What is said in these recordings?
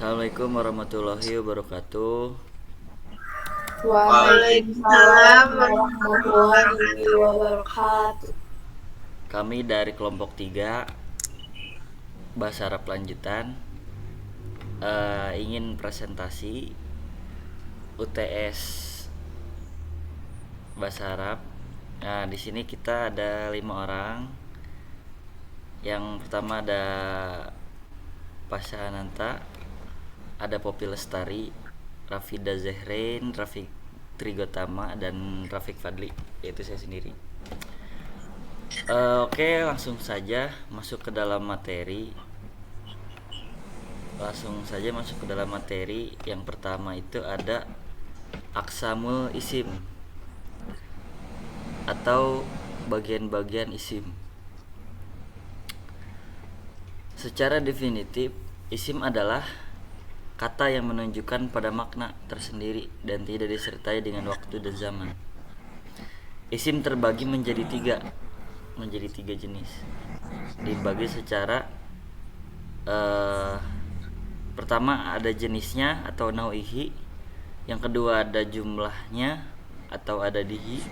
Assalamualaikum warahmatullahi wabarakatuh. Waalaikumsalam warahmatullahi wabarakatuh. Kami dari kelompok 3 Bahasa Arab Lanjutan ingin presentasi UTS Bahasa Arab. Nah, di sini kita ada 5 orang. Yang pertama ada Pasha Ananta, ada Poppy Lestari, Rafida Zehrain, Rafiq Trigotama, dan Rafiq Fadli, yaitu saya sendiri. Oke, langsung saja masuk ke dalam materi. Yang pertama itu ada aksamul isim atau bagian-bagian isim. Secara definitif, isim adalah kata yang menunjukkan pada makna tersendiri dan tidak disertai dengan waktu dan zaman. Isim terbagi menjadi tiga jenis. Dibagi secara pertama ada jenisnya atau nau'ihi, yang kedua ada jumlahnya atau adadihi,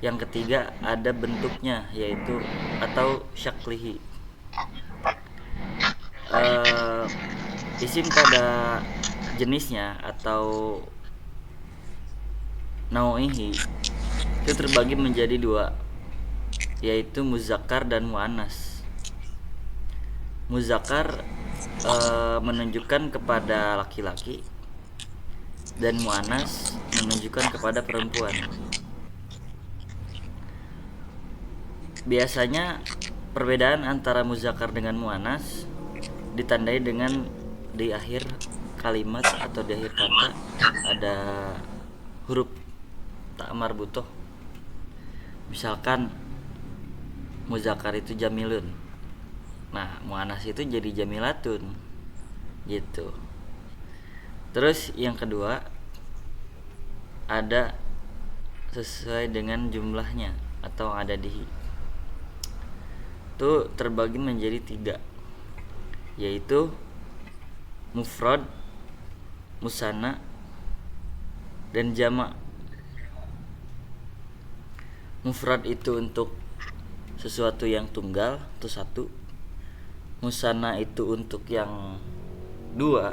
yang ketiga ada bentuknya yaitu atau syaklihi. Isim pada jenisnya atau nau'ihi itu terbagi menjadi dua, yaitu muzakkar dan muannas. Muzakkar menunjukkan kepada laki-laki dan muannas menunjukkan kepada perempuan. Biasanya perbedaan antara muzakkar dengan muannas ditandai dengan di akhir kalimat atau di akhir kata ada huruf tak marbutoh. Misalkan muzakkar itu jamilun, nah muannas itu jadi jamilatun gitu. Terus yang kedua ada sesuai dengan jumlahnya atau ada di itu terbagi menjadi 3, yaitu mufrad, musanna, dan jamak. Mufrad itu untuk sesuatu yang tunggal atau satu, musanna itu untuk yang dua,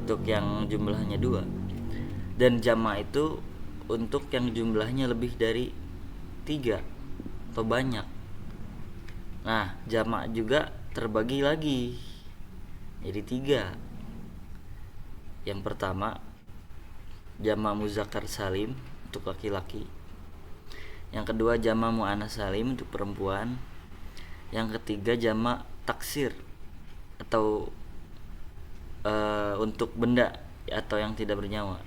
untuk yang jumlahnya 2, dan jamak itu untuk yang jumlahnya lebih dari 3 atau banyak. Nah, jamak juga terbagi lagi jadi 3. Yang pertama jamak muzakkar salim untuk laki-laki, yang kedua jamak muannas salim untuk perempuan, yang ketiga jamak taksir atau untuk benda atau yang tidak bernyawa.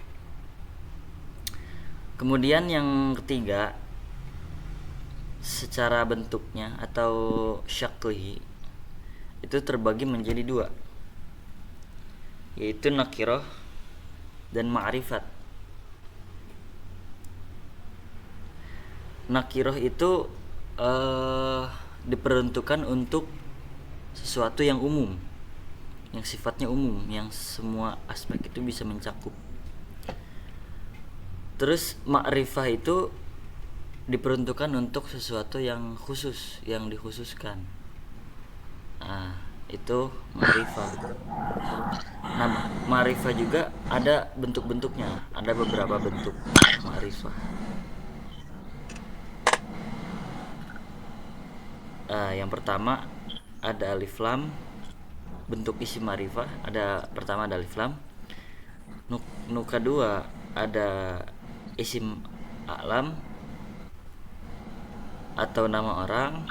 Kemudian yang ketiga secara bentuknya atau syaklihi itu terbagi menjadi 2, yaitu nakirah dan ma'rifat. Nakirah itu diperuntukkan untuk sesuatu yang umum, yang sifatnya umum, yang semua aspek itu bisa mencakup. Terus ma'rifah itu diperuntukkan untuk sesuatu yang khusus, yang dikhususkan. Nah, itu ma'rifah. Nah, ma'rifah juga ada bentuk-bentuknya, ada beberapa bentuk ma'rifah. Yang pertama ada alif lam, bentuk isim ma'rifah. Pertama ada alif lam. Kedua ada isim a'lam atau nama orang.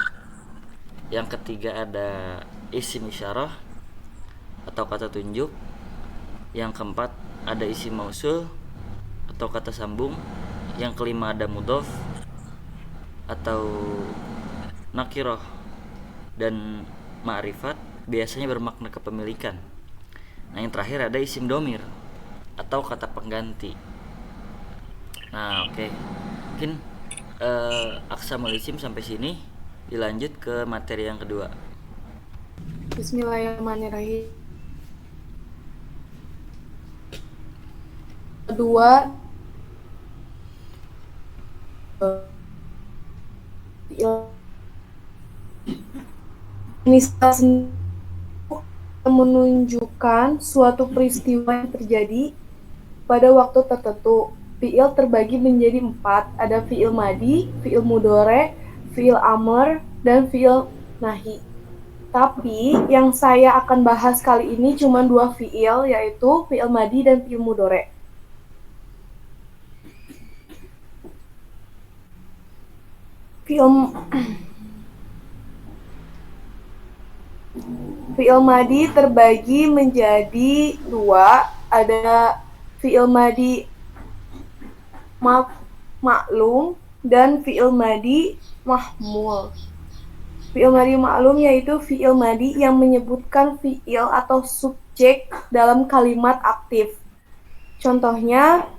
Yang ketiga ada isim isyarah atau kata tunjuk. Yang keempat ada isim mausul atau kata sambung. Yang kelima ada mudhof atau nakirah, dan ma'rifat biasanya bermakna kepemilikan. Nah, yang terakhir ada isim domir atau kata pengganti. Nah, oke. Mungkin aksamul isim sampai sini. Dilanjut ke materi yang kedua. Bismillahirrahmanirrahim. kedua ini menunjukkan suatu peristiwa yang terjadi pada waktu tertentu. Fi'il terbagi menjadi 4. Ada fi'il madi, fi'il mudhore, fi'il amr, dan fi'il nahi. Tapi yang saya akan bahas kali ini cuma 2 fi'il, yaitu fi'il madi dan fi'il mudhore. Fi'il madi terbagi menjadi 2. Ada fi'il madi maklum dan fi'il madi mahmul. Fi'il madi maklum yaitu fi'il madi yang menyebutkan fi'il atau subjek dalam kalimat aktif. Contohnya,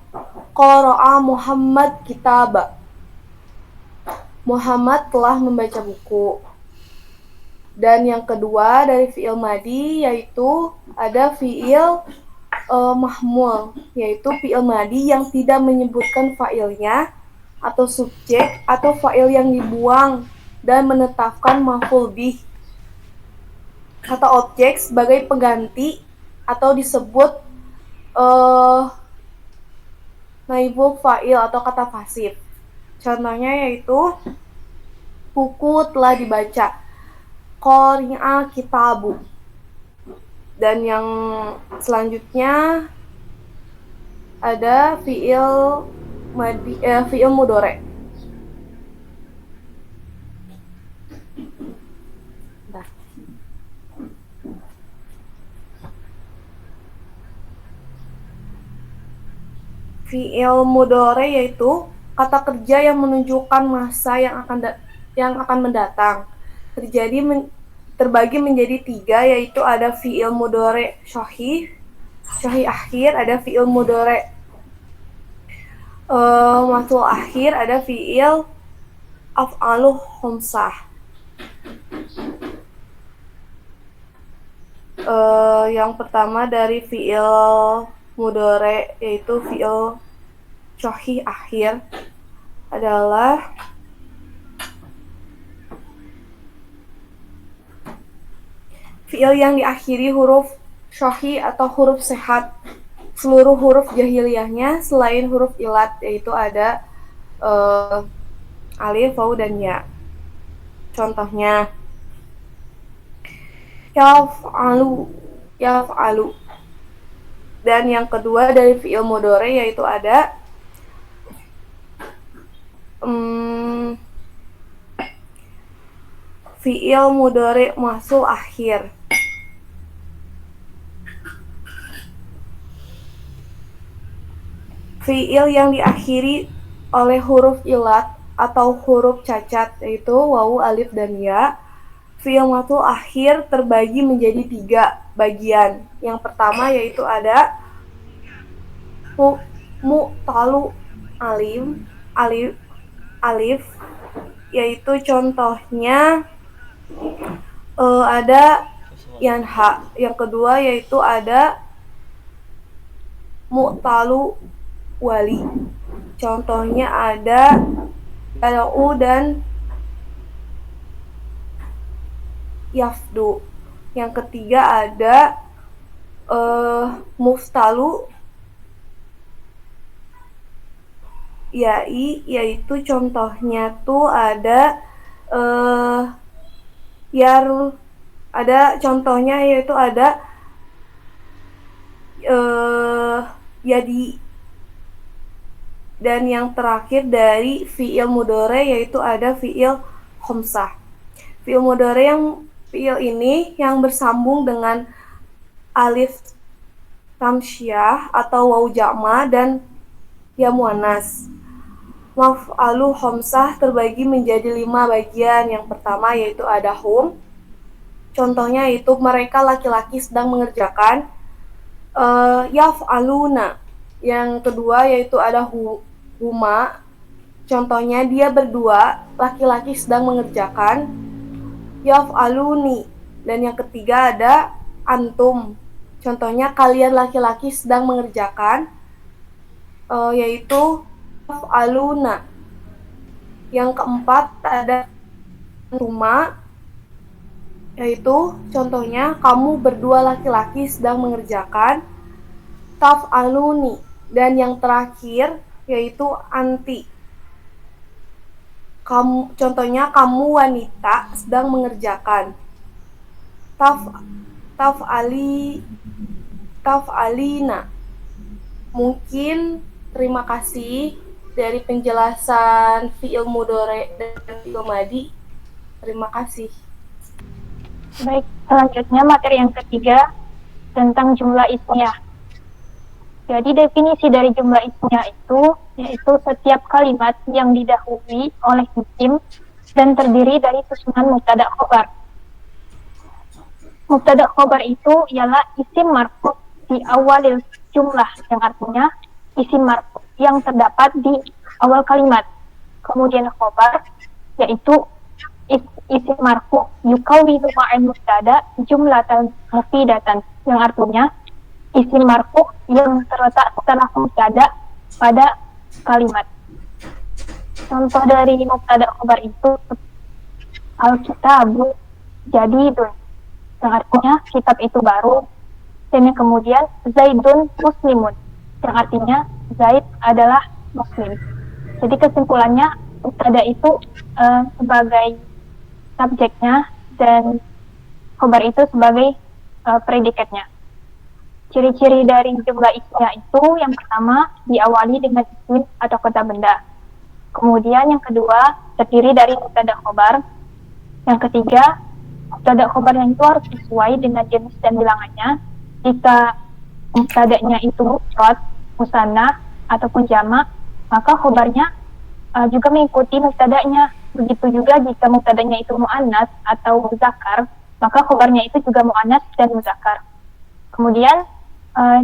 qara'a Muhammad kitaba. Muhammad telah membaca buku. Dan yang kedua dari fi'il madi yaitu ada fi'il mahmul, yaitu fi'il madi yang tidak menyebutkan fa'ilnya atau subjek atau fa'il yang dibuang dan menetapkan maf'ul bih atau objek sebagai pengganti atau disebut naibul fa'il atau kata pasif. Contohnya yaitu buku telah dibaca, qari'a kitabu. Dan yang selanjutnya ada fi'il mudhore. Fi'il mudhore yaitu kata kerja yang menunjukkan masa yang akan mendatang. Terbagi menjadi 3, yaitu ada fi'il mudhore syahih akhir, ada fi'il mudhore maf'ul akhir, ada fi'il af'aluh khamsah. Yang pertama dari fi'il mudhore yaitu fi'il syahih akhir adalah fi'il yang diakhiri huruf syahih atau huruf sehat. Seluruh huruf jahiliyahnya selain huruf ilat, yaitu ada alif, waw, dan ya. Contohnya, yaf'alu. Dan yang kedua dari fi'il mudhore yaitu ada fi'il mudhore mahsul akhir. Fi'il yang diakhiri oleh huruf ilat atau huruf cacat, yaitu wawu, alif, dan ya. Fi'il mahsul akhir terbagi menjadi 3 bagian. Yang pertama yaitu ada mu'talu alif, yaitu contohnya ada yanha. Yang kedua yaitu ada mu'talu wali. Contohnya ada yad'u dan yafdu. Yang ketiga ada muftalu yai, yaitu contohnya tuh ada contohnya yaitu ada yadi. Dan yang terakhir dari fi'il mudhore yaitu ada fi'il khamsah. Fi'il mudhore fi'il ini yang bersambung dengan alif tamsyah atau waw jama dan ya muannas. Maf'alu khamsah terbagi menjadi 5 bagian. Yang pertama yaitu ada hum. Contohnya itu mereka laki-laki sedang mengerjakan. Yaf'aluna. Yang kedua yaitu ada huma. Contohnya dia berdua laki-laki sedang mengerjakan. Yaf'aluni. Dan yang ketiga ada antum. Contohnya kalian laki-laki sedang mengerjakan. yaitu taf'aluna. Yang keempat ada tuma, yaitu contohnya kamu berdua laki-laki sedang mengerjakan. Taf'aluni. Dan yang terakhir yaitu anti. Contohnya kamu wanita sedang mengerjakan. Taf'alina. Mungkin terima kasih dari penjelasan fi'il mudhari dan fi'il madi. Terima kasih. Baik, selanjutnya materi yang ketiga tentang jumlah ismiyah. Jadi definisi dari jumlah ismiyah itu yaitu setiap kalimat yang didahului oleh isim dan terdiri dari susunan mubtada khobar. Mubtada khobar itu ialah isim marfu di awalil jumlah, yang artinya isim marfu yang terdapat di awal kalimat. Kemudian khobar yaitu isim marfu yukawwinu ma'al mubtada jumlatan mufidatan, yang artinya isim marfu yang terletak setelah mubtada pada kalimat. Contoh dari mubtada khobar itu al-kitabu jadidun, yang artinya kitab itu baru, dan yang kemudian zaidun muslimun, yang artinya Zaid adalah muslim. Jadi kesimpulannya mubtada itu sebagai subjeknya dan khobar itu sebagai predikatnya. Ciri-ciri dari jumlah ismiyah itu yang pertama diawali dengan isim atau kata benda. Kemudian yang kedua terdiri dari mubtada khobar. Yang ketiga, mubtada khobarnya itu harus sesuai dengan jenis dan bilangannya. Jika mubtadanya itu mufrad, musanna ataupun jamak, maka khobarnya juga mengikuti mubtadanya. Begitu juga jika mubtadanya itu muannas atau muzakkar, maka khobarnya itu juga muannas dan muzakkar. Kemudian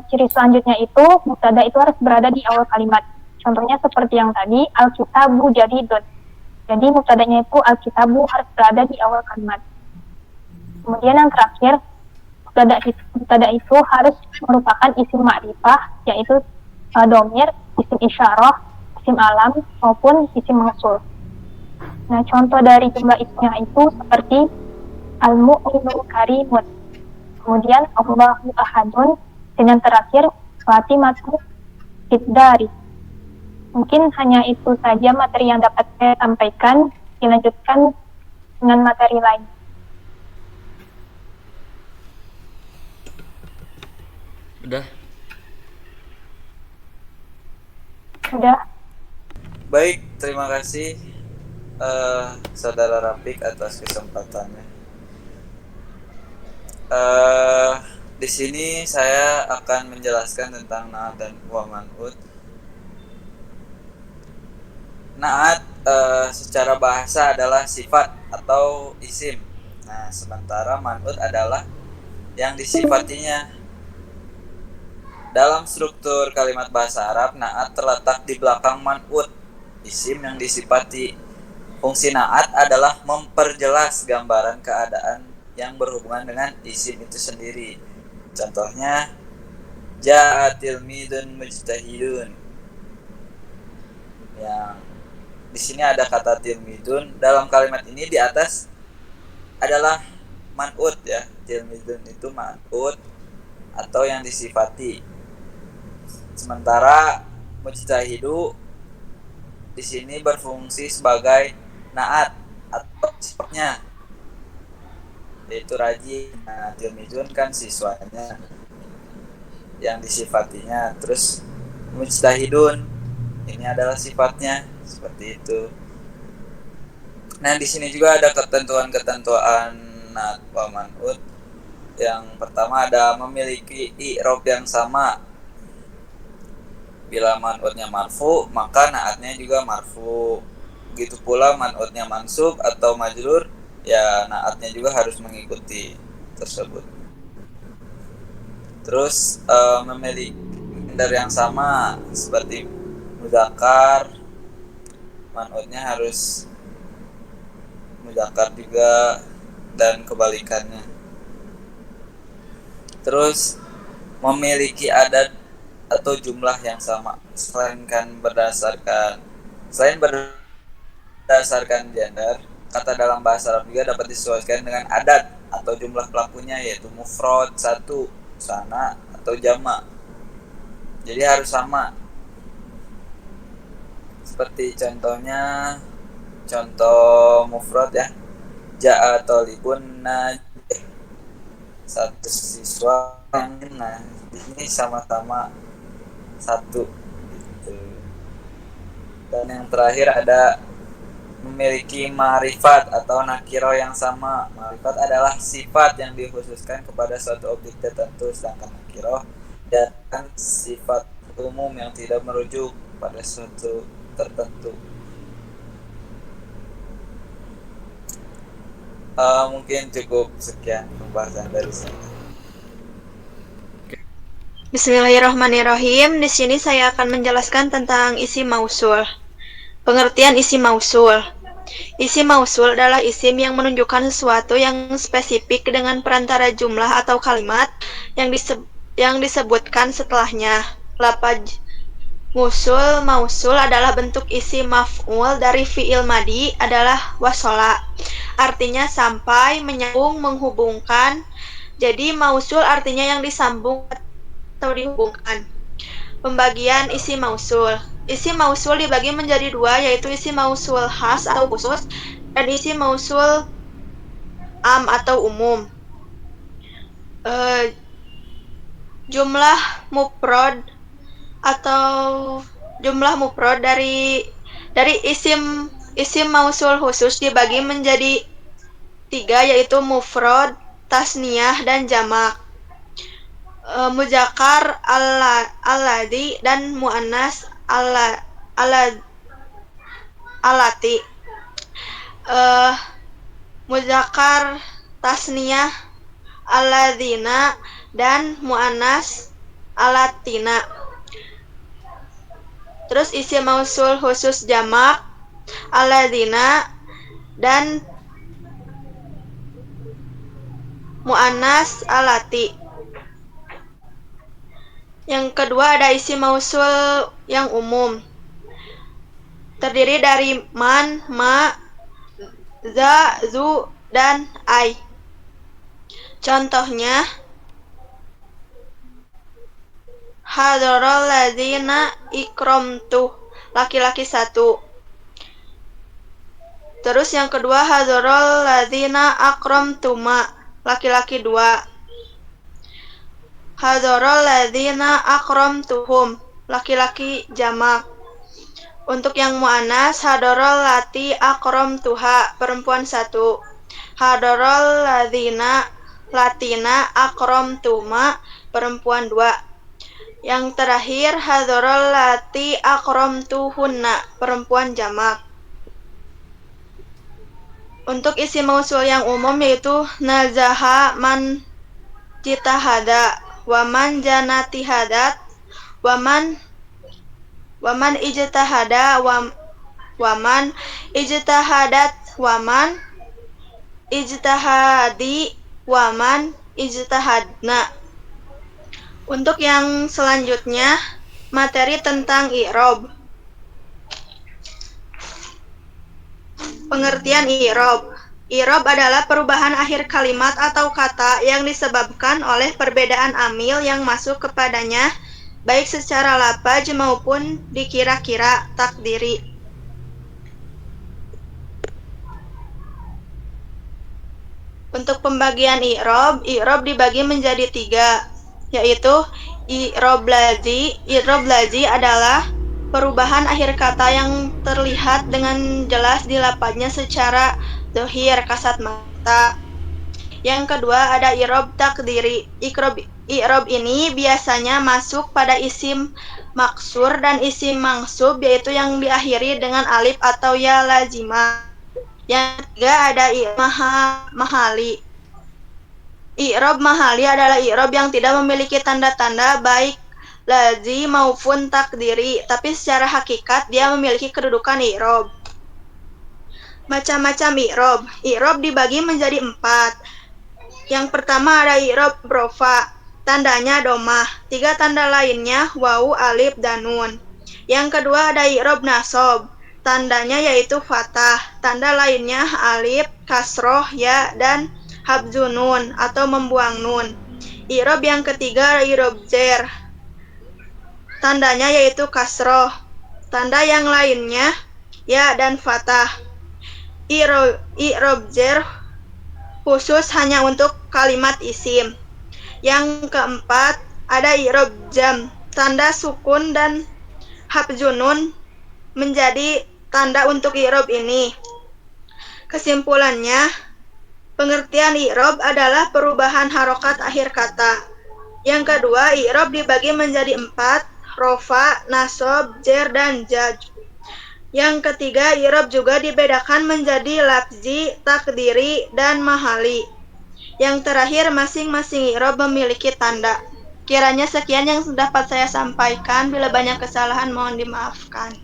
ciri selanjutnya itu mubtada itu harus berada di awal kalimat. Contohnya seperti yang tadi, al-kitabu jadidun. Jadi mubtadanya itu al-kitabu harus berada di awal kalimat. Kemudian yang terakhir, mubtada itu harus merupakan isim ma'rifah, yaitu domir, isim isyarah, isim alam maupun isim mausul. Nah, contoh dari jumlah ismiyah itu seperti al-mu'minu karimun. Kemudian Allahu ahadun, dan yang terakhir Fatimatu fiddari. Mungkin hanya itu saja materi yang dapat saya sampaikan. Dilanjutkan dengan materi lain. Sudah. Baik, terima kasih Saudara Rafiq atas kesempatannya. Di sini saya akan menjelaskan tentang na'at dan wa man'ut. Na'at secara bahasa adalah sifat atau isim. Nah, sementara man'ut adalah yang disifatinya. Dalam struktur kalimat bahasa Arab, na'at terletak di belakang man'ut, isim yang disifati. Fungsi na'at adalah memperjelas gambaran keadaan yang berhubungan dengan isim itu sendiri. Contohnya, ja'a tilmidun mujtahidun. Yang di sini ada kata tilmidun. Dalam kalimat ini di atas adalah man'ut ya. Tilmidun itu man'ut atau yang disifati. Sementara mujtahidu di sini berfungsi sebagai na'at atau sifatnya, yaitu rajin. Nah, tilmidun kan siswanya yang disifatinya. Terus mujtahidun ini adalah sifatnya, seperti itu. Nah, di sini juga ada ketentuan-ketentuan na'at wa man'ut. Yang pertama ada memiliki i'rab yang sama. Bila man'utnya marfu, maka na'atnya juga marfu. Begitu pula man'utnya mansub atau majrur, ya na'atnya juga harus mengikuti tersebut. Terus memiliki gender yang sama seperti mudzakkar, man'utnya harus mudzakkar juga dan kebalikannya. Terus memiliki adat atau jumlah yang sama. Selain berdasarkan gender, kata dalam bahasa Arab juga dapat disesuaikan dengan adat atau jumlah pelakunya, yaitu mufrad satu, sana, atau jama'. Jadi harus sama. Seperti contoh mufrad ya, ja'a tolibun najih, satu siswa. Nah, ini sama-sama satu gitu. Dan yang terakhir ada memiliki ma'rifat atau nakiro yang sama. Ma'rifat adalah sifat yang dikhususkan kepada suatu objek tertentu, sedangkan nakiro dan sifat umum yang tidak merujuk pada suatu tertentu. Mungkin cukup sekian pembahasan dari saya. Bismillahirrahmanirrahim. Di sini saya akan menjelaskan tentang isi mausul. Pengertian isi mausul. Isi mausul adalah isim yang menunjukkan sesuatu yang spesifik dengan perantara jumlah atau kalimat yang disebutkan setelahnya. Lafaz mausul adalah bentuk isim maf'ul dari fi'il madi adalah wasola. Artinya sampai, menyambung, menghubungkan. Jadi mausul artinya yang disambung atau dihubungkan. Pembagian isi mausul. Isi mausul dibagi menjadi dua, yaitu isi mausul khas atau khusus dan isi mausul am atau umum. Jumlah mufrad dari isim mausul khusus dibagi menjadi tiga, yaitu mufrad, tasniyah, dan jamak. Muzakkar alladzi dan muannas allati. Muzakkar tasniyah alladzina dan muannas allatina. Terus isim mausul khusus jamak alladzina dan muannas allati. Yang kedua ada isim mausul yang umum. Terdiri dari man, ma, za, zu, dan ai. Contohnya hadaral ladzina ikramtu, laki-laki satu. Terus yang kedua hadaral ladzina akramtuma, laki-laki dua. Hadaral ladzina akramtuhum, laki-laki jamak. Untuk yang muannas hadaral lati akramtuha, perempuan satu. Hadaral ladzina latina akramtuma, perempuan dua. Yang terakhir hadaral lati akramtuhunna, perempuan jamak. Untuk isi mausul yang umum yaitu nazaha man jitahada, waman janatihadat, waman ijtahada, waman ijtahadat, waman ijtahadi, waman ijtahadna. Untuk yang selanjutnya materi tentang i'rab. Pengertian i'rab. I'rab adalah perubahan akhir kalimat atau kata yang disebabkan oleh perbedaan amil yang masuk kepadanya, baik secara lafaz maupun dikira-kira takdiri. Untuk pembagian i'rab, i'rab dibagi menjadi tiga, yaitu i'rab lazi. I'rab lazi adalah perubahan akhir kata yang terlihat dengan jelas di lafaznya secara zahir, kasat mata. Yang kedua ada i'rab takdiri. I'rab ini biasanya masuk pada isim maksur dan isim mansub, yaitu yang diakhiri dengan alif atau ya lazimah. Yang ketiga ada i'rab mahali. I'rab mahali adalah i'rab yang tidak memiliki tanda-tanda baik lazim maupun takdiri, tapi secara hakikat dia memiliki kedudukan i'rab. Macam-macam i'rab. I'rab dibagi menjadi 4. Yang pertama ada i'rab rofa. tandanya domah. 3 tanda lainnya wawu, alif, dan nun. Yang kedua ada i'rob nasob. Tandanya yaitu fathah. Tanda lainnya alif, kasroh, ya, dan habzun nun atau membuang nun. I'rob yang ketiga i'rob jer. Tandanya yaitu kasroh. Tanda yang lainnya ya dan fathah. I'rob jer khusus hanya untuk kalimat isim. Yang keempat ada i'rob jam. Tanda sukun dan habzun nun menjadi tanda untuk i'rob ini. Kesimpulannya, pengertian i'rob adalah perubahan harokat akhir kata. Yang kedua, i'rob dibagi menjadi 4, rofa, nasob, jer, dan jaj. Yang ketiga, i'rob juga dibedakan menjadi lafzi, takdiri, dan mahali. Yang terakhir, masing-masing i'rob memiliki tanda. Kiranya sekian yang dapat saya sampaikan. Bila banyak kesalahan, mohon dimaafkan.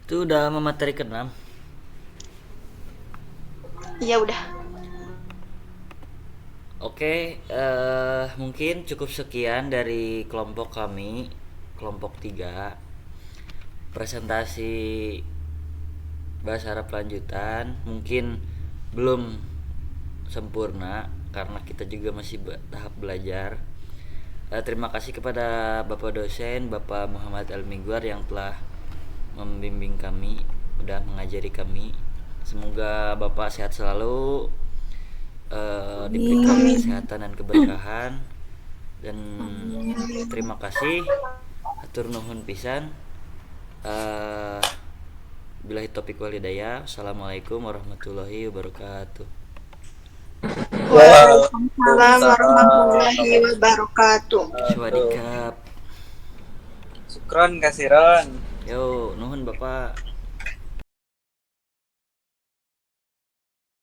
Itu udah materi ke-6. Ya udah. Oke, mungkin cukup sekian dari kelompok kami, kelompok 3. Presentasi bahasa Arab lanjutan mungkin belum sempurna karena kita juga masih tahap belajar. Terima kasih kepada Bapak dosen, Bapak Muhammad Al-Migwar yang telah membimbing kami, udah mengajari kami. Semoga Bapak sehat selalu, diberikan kesehatan dan keberkahan, dan terima kasih, hatur nuhun pisan. Billahi taufiq wal hidayah. Assalamualaikum warahmatullahi wabarakatuh. Waalaikumsalam warahmatullahi wabarakatuh. Sawadikap. Syukron kasiron. Yo, nuhun Bapak.